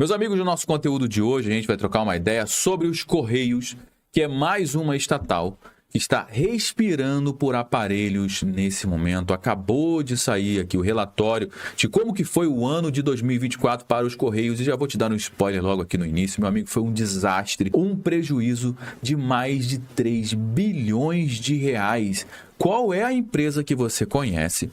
Meus amigos, no nosso conteúdo de hoje, a gente vai trocar uma ideia sobre os Correios, que é mais uma estatal que está respirando por aparelhos nesse momento. Acabou de sair aqui o relatório de como que foi o ano de 2024 para os Correios. E já vou te dar um spoiler logo aqui no início. Meu amigo, foi um desastre. Um prejuízo de mais de 3 bilhões de reais. Qual é a empresa que você conhece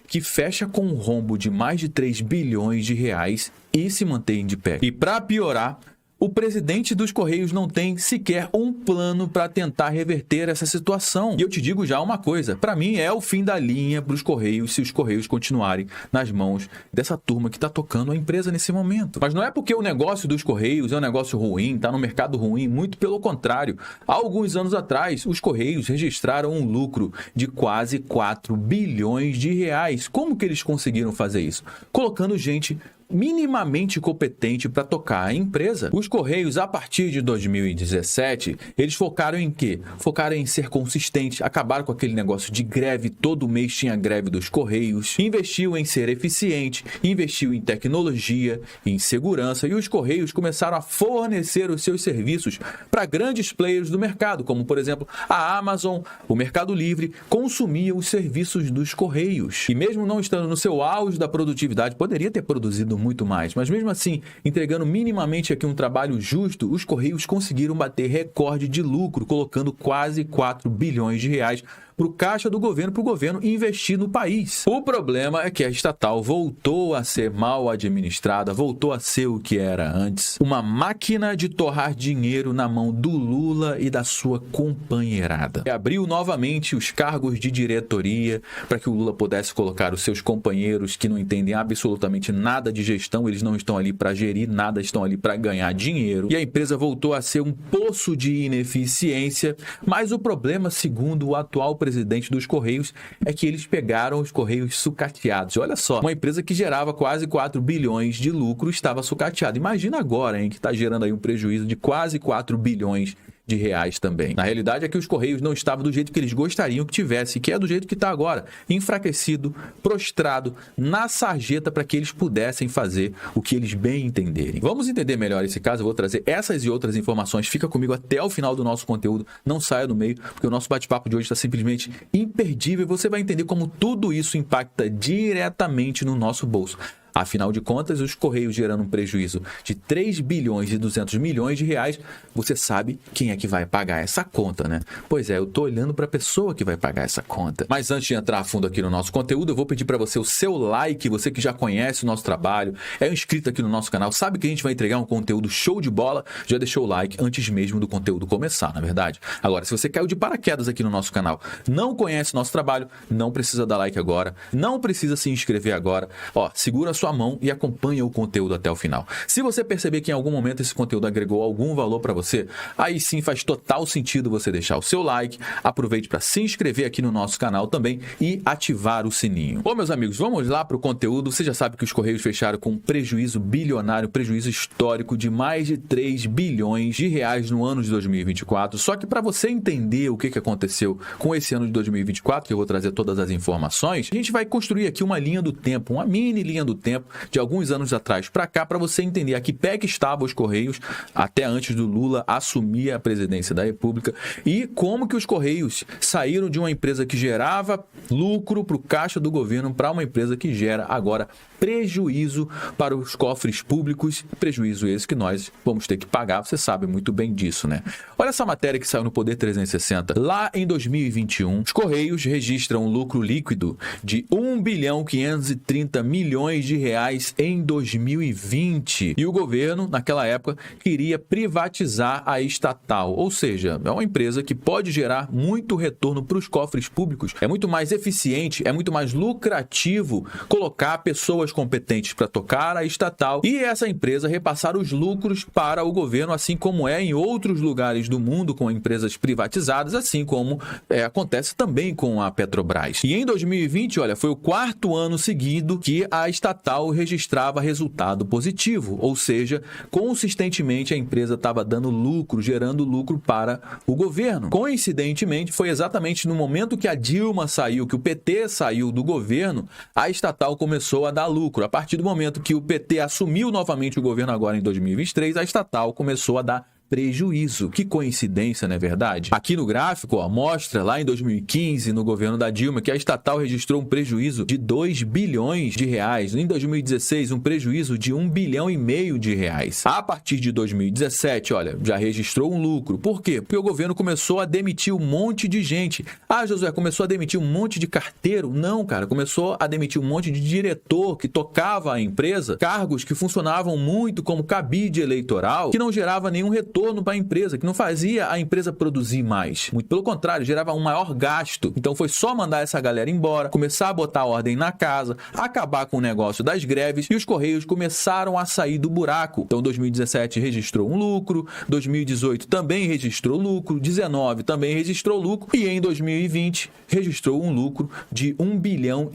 que fecha com um rombo de mais de 3 bilhões de reais e se mantém de pé? E para piorar, o presidente dos Correios não tem sequer um plano para tentar reverter essa situação. E eu te digo já uma coisa, para mim é o fim da linha para os Correios se os Correios continuarem nas mãos dessa turma que está tocando a empresa nesse momento. Mas não é porque o negócio dos Correios é um negócio ruim, está no mercado ruim, muito pelo contrário. Há alguns anos atrás, os Correios registraram um lucro de quase 4 bilhões de reais. Como que eles conseguiram fazer isso? Colocando gente minimamente competente para tocar a empresa. Os Correios, a partir de 2017, eles focaram em quê? Focaram em ser consistentes, acabaram com aquele negócio de greve, todo mês tinha greve dos Correios, investiu em ser eficiente, investiu em tecnologia, em segurança, e os Correios começaram a fornecer os seus serviços para grandes players do mercado, como por exemplo a Amazon, o Mercado Livre, consumia os serviços dos Correios. E mesmo não estando no seu auge da produtividade, poderia ter produzido muito mais, mas mesmo assim, entregando minimamente aqui um trabalho justo, os Correios conseguiram bater recorde de lucro, colocando quase 4 bilhões de reais para o caixa do governo, para o governo investir no país. O problema é que a estatal voltou a ser mal administrada, voltou a ser o que era antes, uma máquina de torrar dinheiro na mão do Lula e da sua companheirada. E abriu novamente os cargos de diretoria para que o Lula pudesse colocar os seus companheiros que não entendem absolutamente nada de gestão, eles não estão ali para gerir nada, estão ali para ganhar dinheiro. E a empresa voltou a ser um poço de ineficiência, mas o problema, segundo o atual presidente dos Correios, é que eles pegaram os Correios sucateados. Olha só, uma empresa que gerava quase 4 bilhões de lucro estava sucateada. Imagina agora, hein, que está gerando aí um prejuízo de quase 4 bilhões de reais também. Na realidade é que os Correios não estavam do jeito que eles gostariam que tivesse, que é do jeito que está agora, enfraquecido, prostrado, na sarjeta para que eles pudessem fazer o que eles bem entenderem. Vamos entender melhor esse caso, eu vou trazer essas e outras informações, fica comigo até o final do nosso conteúdo, não saia do meio, porque o nosso bate-papo de hoje está simplesmente imperdível e você vai entender como tudo isso impacta diretamente no nosso bolso. Afinal de contas, os Correios gerando um prejuízo de 3 bilhões e 200 milhões de reais, você sabe quem é que vai pagar essa conta, né? Pois é, eu tô olhando para a pessoa que vai pagar essa conta. Mas antes de entrar a fundo aqui no nosso conteúdo, eu vou pedir para você o seu like, você que já conhece o nosso trabalho, é inscrito aqui no nosso canal, sabe que a gente vai entregar um conteúdo show de bola, já deixou o like antes mesmo do conteúdo começar, na verdade. Agora, se você caiu de paraquedas aqui no nosso canal, não conhece o nosso trabalho, não precisa dar like agora, não precisa se inscrever agora, ó, segura a sua mão e acompanha o conteúdo até o final. Se você perceber que em algum momento esse conteúdo agregou algum valor para você, aí sim faz total sentido você deixar o seu like, aproveite para se inscrever aqui no nosso canal também e ativar o sininho. Bom, meus amigos, vamos lá para o conteúdo. Você já sabe que os Correios fecharam com um prejuízo bilionário, prejuízo histórico de mais de 3 bilhões de reais no ano de 2024. Só que para você entender o que aconteceu com esse ano de 2024, que eu vou trazer todas as informações, a gente vai construir aqui uma linha do tempo, uma mini linha do tempo de alguns anos atrás para cá, para você entender a que pé que estavam os Correios até antes do Lula assumir a presidência da República e como que os Correios saíram de uma empresa que gerava lucro para o caixa do governo para uma empresa que gera agora prejuízo para os cofres públicos, prejuízo esse que nós vamos ter que pagar, você sabe muito bem disso, né? Olha essa matéria que saiu no Poder 360. Lá em 2021, os Correios registram um lucro líquido de 1 bilhão 530 milhões de reais em 2020. E o governo, naquela época, queria privatizar a estatal, ou seja, é uma empresa que pode gerar muito retorno para os cofres públicos, é muito mais eficiente, é muito mais lucrativo colocar pessoas competentes para tocar a estatal e essa empresa repassar os lucros para o governo, assim como é em outros lugares do mundo com empresas privatizadas, assim como acontece também com a Petrobras. E em 2020, olha, foi o 4º ano seguido que a estatal estatal registrava resultado positivo, ou seja, consistentemente a empresa estava dando lucro, gerando lucro para o governo. Coincidentemente, foi exatamente no momento que a Dilma saiu, que o PT saiu do governo, a estatal começou a dar lucro. A partir do momento que o PT assumiu novamente o governo agora em 2023, a estatal começou a dar prejuízo. Que coincidência, não é verdade? Aqui no gráfico, ó, mostra lá em 2015, no governo da Dilma, que a estatal registrou um prejuízo de 2 bilhões de reais. Em 2016, um prejuízo de 1,5 bilhão de reais. A partir de 2017, olha, já registrou um lucro. Por quê? Porque o governo começou a demitir um monte de gente. Ah, Josué, começou a demitir um monte de carteiro? Não, cara, começou a demitir um monte de diretor que tocava a empresa, cargos que funcionavam muito como cabide eleitoral, que não gerava nenhum retorno para a empresa, que não fazia a empresa produzir mais. Muito pelo contrário, gerava um maior gasto. Então foi só mandar essa galera embora, começar a botar ordem na casa, acabar com o negócio das greves e os Correios começaram a sair do buraco. Então 2017 registrou um lucro, 2018 também registrou lucro, 2019 também registrou lucro e em 2020 registrou um lucro de 1,5 bilhão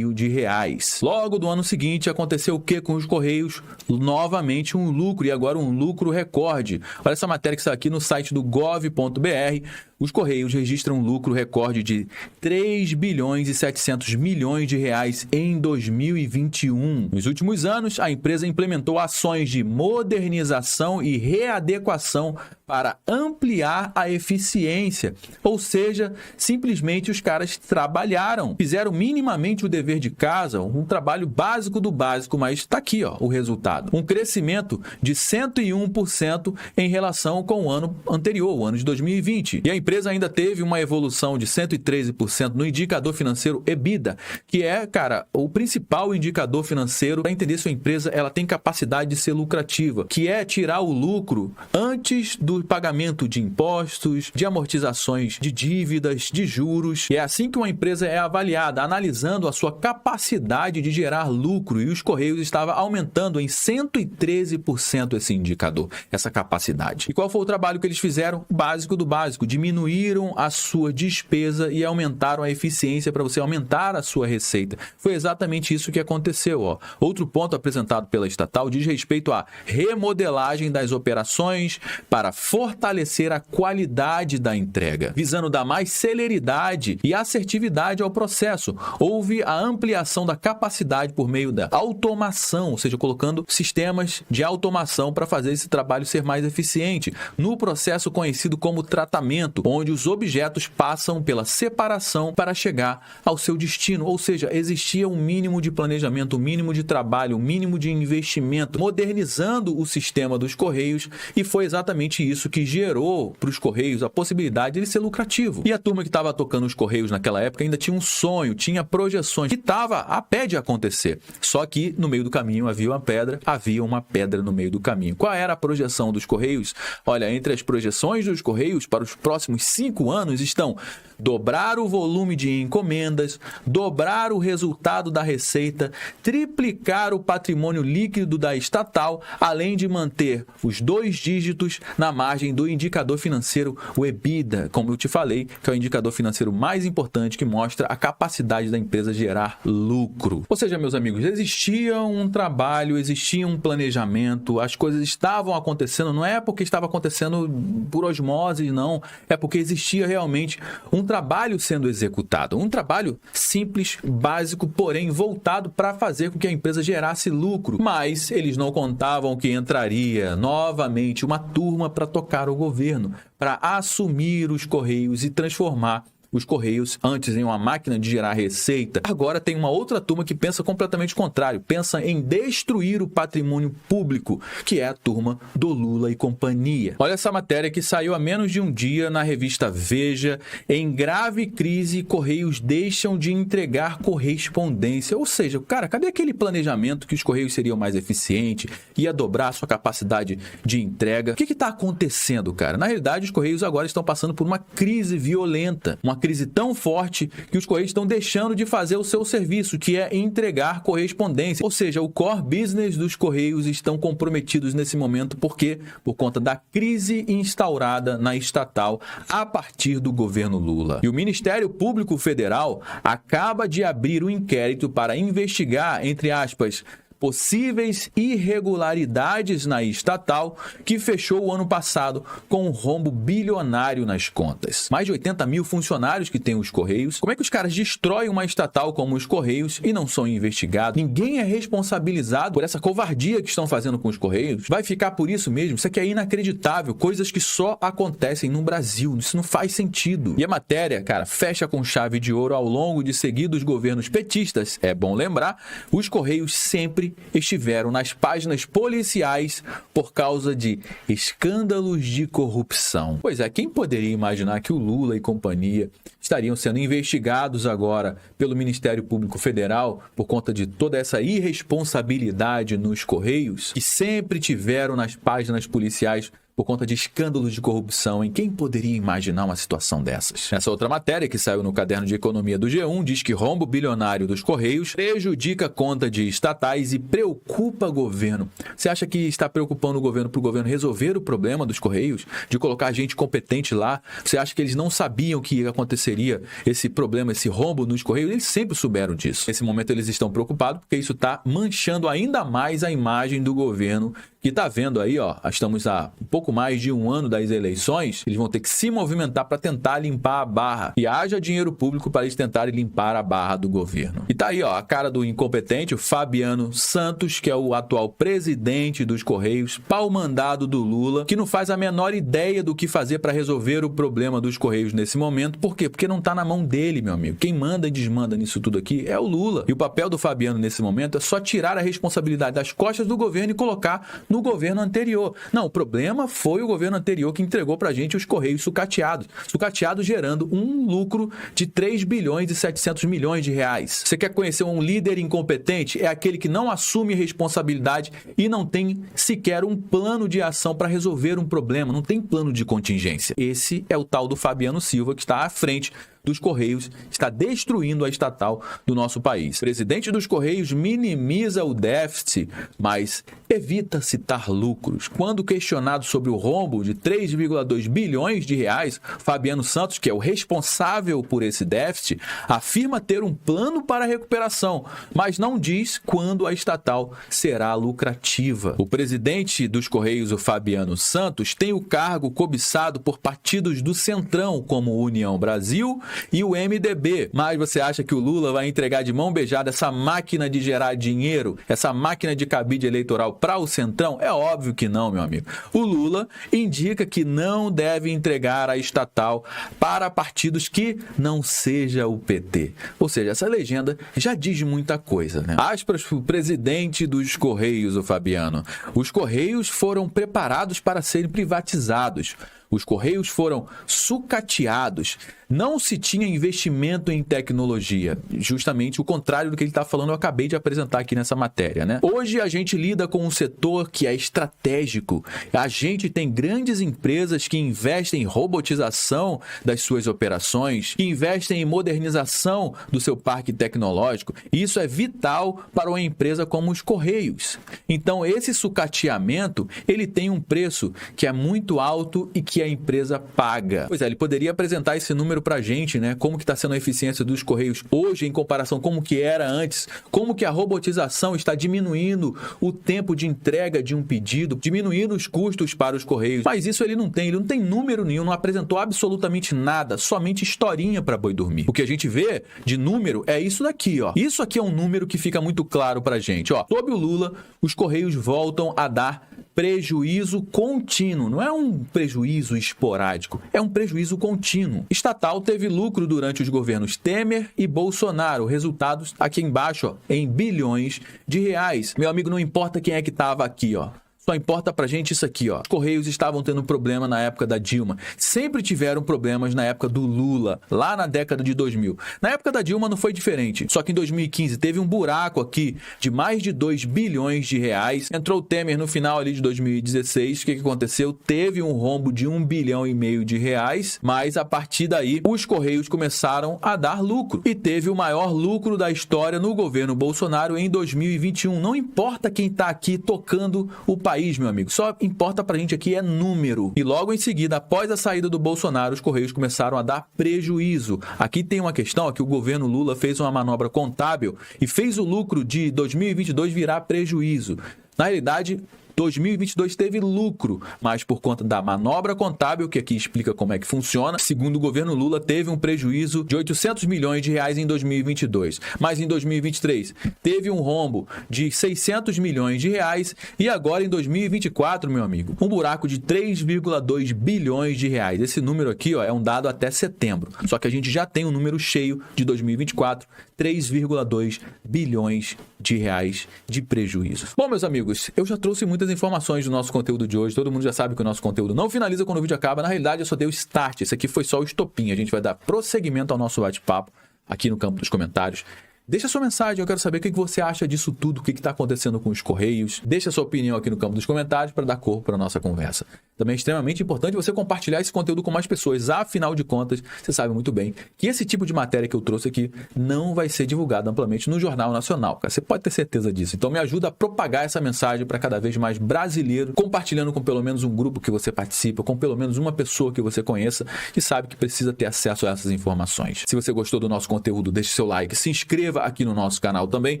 de reais. Logo do ano seguinte aconteceu o que com os Correios? Novamente um lucro e agora um lucro recorde. Olha essa matéria que está aqui no site do gov.br. Os Correios registram um lucro recorde de 3 bilhões e 700 milhões de reais em 2021. Nos últimos anos, a empresa implementou ações de modernização e readequação para ampliar a eficiência. Ou seja, simplesmente os caras trabalharam, fizeram minimamente o dever de casa, um trabalho básico do básico, mas está aqui, ó, o resultado. Um crescimento de 101% em relação com o ano anterior, o ano de 2020. E a empresa ainda teve uma evolução de 113% no indicador financeiro EBITDA, que é, cara, o principal indicador financeiro para entender se a empresa ela tem capacidade de ser lucrativa, que é tirar o lucro antes do pagamento de impostos, de amortizações de dívidas, de juros. E é assim que uma empresa é avaliada, analisando a sua capacidade de gerar lucro. E os Correios estava aumentando em 113% esse indicador, essa capacidade. E qual foi o trabalho que eles fizeram? Básico do básico, diminuíram a sua despesa e aumentaram a eficiência para você aumentar a sua receita. Foi exatamente isso que aconteceu. Ó. Outro ponto apresentado pela estatal diz respeito à remodelagem das operações para fortalecer a qualidade da entrega, visando dar mais celeridade e assertividade ao processo. Houve a ampliação da capacidade por meio da automação, ou seja, colocando sistemas de automação para fazer esse trabalho ser mais eficiente, no processo conhecido como tratamento, onde os objetos passam pela separação para chegar ao seu destino, ou seja, existia um mínimo de planejamento, um mínimo de trabalho, um mínimo de investimento, modernizando o sistema dos Correios, e foi exatamente isso que gerou para os Correios a possibilidade de ele ser lucrativo. E a turma que estava tocando os Correios naquela época ainda tinha um sonho, tinha projeções, que estava a pé de acontecer. Só que no meio do caminho havia uma pedra no meio do caminho. Qual era a projeção dos Correios? Olha, entre as projeções dos Correios para os próximos 5 anos estão dobrar o volume de encomendas, dobrar o resultado da receita, triplicar o patrimônio líquido da estatal, além de manter os 2 dígitos na margem do indicador financeiro, o EBITDA, como eu te falei, que é o indicador financeiro mais importante que mostra a capacidade da empresa gerar lucro. Ou seja, meus amigos, existia um trabalho, existia um planejamento, as coisas estavam acontecendo, não é porque estava acontecendo por osmose, não, é porque existia realmente um trabalho sendo executado, um trabalho simples, básico, porém voltado para fazer com que a empresa gerasse lucro, mas eles não contavam que entraria novamente uma turma para tocar o governo, para assumir os Correios e transformar os Correios antes em uma máquina de gerar receita. Agora tem uma outra turma que pensa completamente o contrário, pensa em destruir o patrimônio público, que é a turma do Lula e companhia. Olha essa matéria que saiu há menos de um dia na revista Veja. Em grave crise, Correios deixam de entregar correspondência. Ou seja, cara, cadê aquele planejamento que os Correios seriam mais eficientes, ia dobrar a sua capacidade de entrega? O que está acontecendo, cara? Na realidade, os Correios agora estão passando por uma crise violenta, uma crise tão forte que os Correios estão deixando de fazer o seu serviço, que é entregar correspondência. Ou seja, o core business dos Correios estão comprometidos nesse momento. Por quê? Por conta da crise instaurada na estatal a partir do governo Lula. E o Ministério Público Federal acaba de abrir um inquérito para investigar, entre aspas, possíveis irregularidades na estatal que fechou o ano passado com um rombo bilionário nas contas. Mais de 80 mil funcionários que tem os Correios. Como é que os caras destroem uma estatal como os Correios e não são investigados? Ninguém é responsabilizado por essa covardia que estão fazendo com os Correios. Vai ficar por isso mesmo? Isso aqui é inacreditável. Coisas que só acontecem no Brasil. Isso não faz sentido. E a matéria, cara, fecha com chave de ouro. Ao longo de seguidos governos petistas, é bom lembrar, os Correios sempre estiveram nas páginas policiais por causa de escândalos de corrupção. Pois é, quem poderia imaginar que o Lula e companhia estariam sendo investigados agora pelo Ministério Público Federal por conta de toda essa irresponsabilidade nos Correios, que sempre tiveram nas páginas policiais por conta de escândalos de corrupção, hein? Quem poderia imaginar uma situação dessas? Essa outra matéria que saiu no caderno de economia do G1 diz que rombo bilionário dos Correios prejudica a conta de estatais e preocupa o governo. Você acha que está preocupando o governo para o governo resolver o problema dos Correios? De colocar gente competente lá? Você acha que eles não sabiam que aconteceria esse problema, esse rombo nos Correios? Eles sempre souberam disso. Nesse momento eles estão preocupados porque isso está manchando ainda mais a imagem do governo que está vendo aí, ó, estamos há um pouco mais de um ano das eleições, eles vão ter que se movimentar para tentar limpar a barra. E haja dinheiro público para eles tentarem limpar a barra do governo. E tá aí, ó, a cara do incompetente, o Fabiano Santos, que é o atual presidente dos Correios, pau-mandado do Lula, que não faz a menor ideia do que fazer para resolver o problema dos Correios nesse momento. Por quê? Porque não tá na mão dele, meu amigo. Quem manda e desmanda nisso tudo aqui é o Lula. E o papel do Fabiano nesse momento é só tirar a responsabilidade das costas do governo e colocar no governo anterior. Não, o problema foi o governo anterior que entregou pra gente os Correios sucateados. Sucateados gerando um lucro de 3 bilhões e 700 milhões de reais. Você quer conhecer um líder incompetente? É aquele que não assume responsabilidade e não tem sequer um plano de ação para resolver um problema. Não tem plano de contingência. Esse é o tal do Fabiano Silva que está à frente dos Correios, está destruindo a estatal do nosso país. O presidente dos Correios minimiza o déficit, mas evita citar lucros. Quando questionado sobre o rombo de 3,2 bilhões de reais, Fabiano Santos, que é o responsável por esse déficit, afirma ter um plano para a recuperação, mas não diz quando a estatal será lucrativa. O presidente dos Correios, o Fabiano Santos, tem o cargo cobiçado por partidos do Centrão, como União Brasil e o MDB. Mas você acha que o Lula vai entregar de mão beijada essa máquina de gerar dinheiro, essa máquina de cabide eleitoral para o Centrão? É óbvio que não, meu amigo. O Lula indica que não deve entregar a estatal para partidos que não seja o PT. Ou seja, essa legenda já diz muita coisa, né? Aspas para o presidente dos Correios, o Fabiano. Os Correios foram preparados para serem privatizados. Os Correios foram sucateados. Não se tinha investimento em tecnologia. Justamente o contrário do que ele está falando, eu acabei de apresentar aqui nessa matéria, né? Hoje a gente lida com um setor que é estratégico. A gente tem grandes empresas que investem em robotização das suas operações, que investem em modernização do seu parque tecnológico. E isso é vital para uma empresa como os Correios. Então, esse sucateamento, ele tem um preço que é muito alto e que a empresa paga. Pois é, ele poderia apresentar esse número pra gente, né? Como que está sendo a eficiência dos Correios hoje em comparação com como que era antes, como que a robotização está diminuindo o tempo de entrega de um pedido, diminuindo os custos para os Correios. Mas isso ele não tem número nenhum, não apresentou absolutamente nada, somente historinha para boi dormir. O que a gente vê de número é isso daqui, ó. Isso aqui é um número que fica muito claro pra gente, ó. Sob o Lula, os Correios voltam a dar prejuízo contínuo. Não é um prejuízo esporádico, é um prejuízo contínuo. Estatal teve lucro durante os governos Temer e Bolsonaro. Resultados aqui embaixo, ó, em bilhões de reais. Meu amigo, não importa quem é que estava aqui, ó. Só importa pra gente isso aqui, ó. Os Correios estavam tendo problema na época da Dilma. Sempre tiveram problemas na época do Lula, lá na década de 2000. Na época da Dilma não foi diferente. Só que em 2015 teve um buraco aqui de mais de 2 bilhões de reais. Entrou o Temer no final ali de 2016. O que aconteceu? Teve um rombo de 1,5 bilhão de reais, mas a partir daí os Correios começaram a dar lucro. E teve o maior lucro da história no governo Bolsonaro em 2021. Não importa quem tá aqui tocando o país país, meu amigo, só importa pra gente aqui é número. E logo em seguida, após a saída do Bolsonaro, os Correios começaram a dar prejuízo. Aqui tem uma questão, que o governo Lula fez uma manobra contábil e fez o lucro de 2022 virar prejuízo. Na realidade, 2022 teve lucro, mas por conta da manobra contábil, que aqui explica como é que funciona, segundo o governo Lula, teve um prejuízo de 800 milhões de reais em 2022. Mas em 2023 teve um rombo de 600 milhões de reais e agora em 2024, meu amigo, um buraco de 3,2 bilhões de reais. Esse número aqui, ó, é um dado até setembro. Só que a gente já tem um número cheio de 2024, 3,2 bilhões de reais de prejuízo. Bom, meus amigos, eu já trouxe muitas informações do nosso conteúdo de hoje. Todo mundo já sabe que o nosso conteúdo não finaliza quando o vídeo acaba. Na realidade, eu só dei o start. Esse aqui foi só o estopim. A gente vai dar prosseguimento ao nosso bate-papo aqui no campo dos comentários. Deixa sua mensagem, eu quero saber o que você acha disso tudo, o que está acontecendo com os Correios. Deixa sua opinião aqui no campo dos comentários para dar corpo para a nossa conversa. Também é extremamente importante você compartilhar esse conteúdo com mais pessoas. Afinal de contas, você sabe muito bem que esse tipo de matéria que eu trouxe aqui não vai ser divulgado amplamente no Jornal Nacional. Você pode ter certeza disso. Então me ajuda a propagar essa mensagem para cada vez mais brasileiro, compartilhando com pelo menos um grupo que você participa, com pelo menos uma pessoa que você conheça e sabe que precisa ter acesso a essas informações. Se você gostou do nosso conteúdo, deixe seu like, se inscreva aqui no nosso canal também.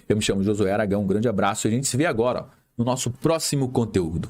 Eu me chamo Josué Aragão, um grande abraço e a gente se vê agora, ó, no nosso próximo conteúdo.